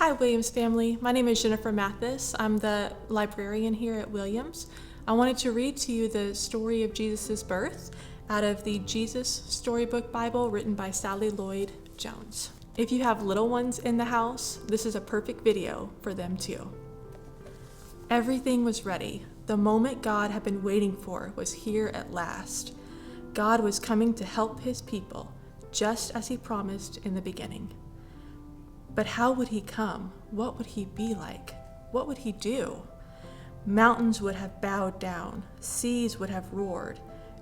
Hi, Williams family. My name is Jennifer Mathis. I'm the librarian here at Williams. I wanted to read to you the story of Jesus' birth out of the Jesus Storybook Bible written by Sally Lloyd Jones. If you have little ones in the house, this is a perfect video for them too. Everything was ready. The moment God had been waiting for was here at last. God was coming to help his people, just as he promised in the beginning. But how would he come? What would he be like? What would he do? Mountains would have bowed down, seas would have roared,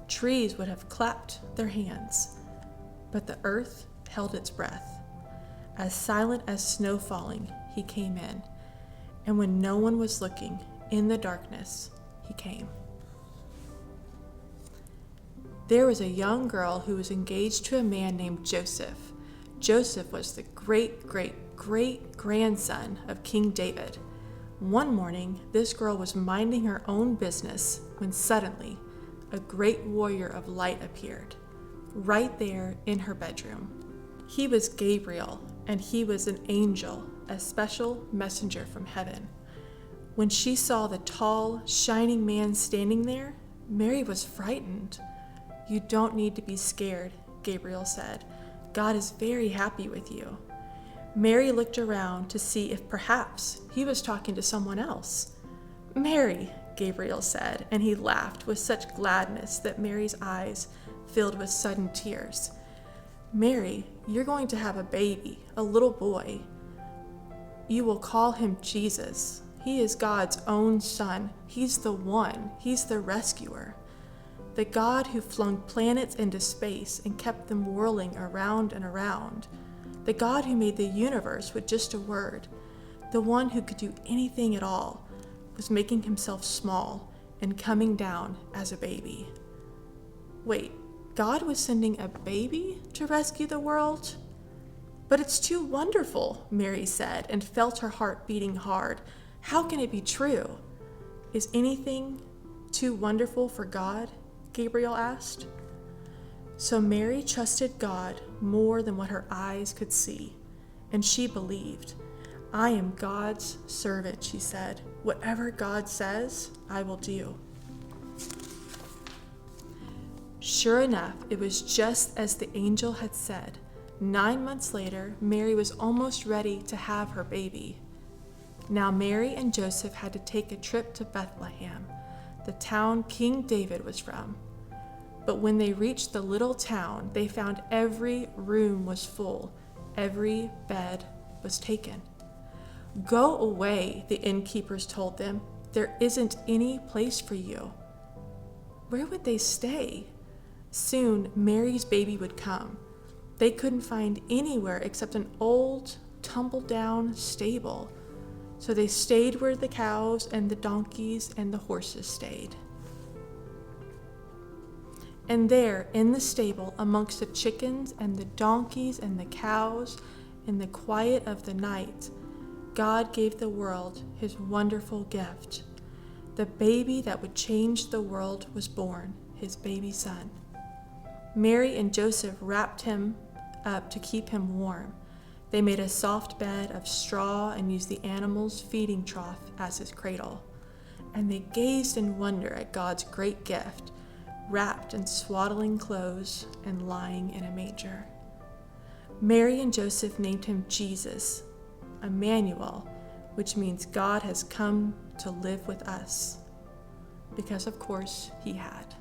trees would have clapped their hands. But the earth held its breath. As silent as snow falling, he came in. And when no one was looking, in the darkness, he came. There was a young girl who was engaged to a man named Joseph. Joseph was the great-great-great-grandson of King David. One morning, this girl was minding her own business when suddenly a great warrior of light appeared, right there in her bedroom. He was Gabriel, and he was an angel, a special messenger from heaven. When she saw the tall, shining man standing there, Mary was frightened. "You don't need to be scared," Gabriel said. "God is very happy with you." Mary looked around to see if perhaps he was talking to someone else. "Mary," Gabriel said, and he laughed with such gladness that Mary's eyes filled with sudden tears. "Mary, you're going to have a baby, a little boy. You will call him Jesus. He is God's own son. He's the one. He's the rescuer. The God who flung planets into space and kept them whirling around and around. The God who made the universe with just a word. The one who could do anything at all was making himself small and coming down as a baby." Wait, God was sending a baby to rescue the world? "But it's too wonderful," Mary said, and felt her heart beating hard. "How can it be true?" "Is anything too wonderful for God?" Gabriel asked. So Mary trusted God more than what her eyes could see, and she believed. "I am God's servant," she said. "Whatever God says, I will do." Sure enough, it was just as the angel had said. 9 months later, Mary was almost ready to have her baby. Now Mary and Joseph had to take a trip to Bethlehem, the town King David was from. But when they reached the little town, they found every room was full, every bed was taken. "Go away," the innkeepers told them. "There isn't any place for you." Where would they stay? Soon Mary's baby would come. They couldn't find anywhere except an old, tumble-down stable. So they stayed where the cows and the donkeys and the horses stayed. And there, in the stable, amongst the chickens and the donkeys and the cows, in the quiet of the night, God gave the world his wonderful gift. The baby that would change the world was born, his baby son. Mary and Joseph wrapped him up to keep him warm. They made a soft bed of straw and used the animal's feeding trough as his cradle. And they gazed in wonder at God's great gift, wrapped in swaddling clothes and lying in a manger. Mary and Joseph named him Jesus, Emmanuel, which means God has come to live with us. Because of course he had.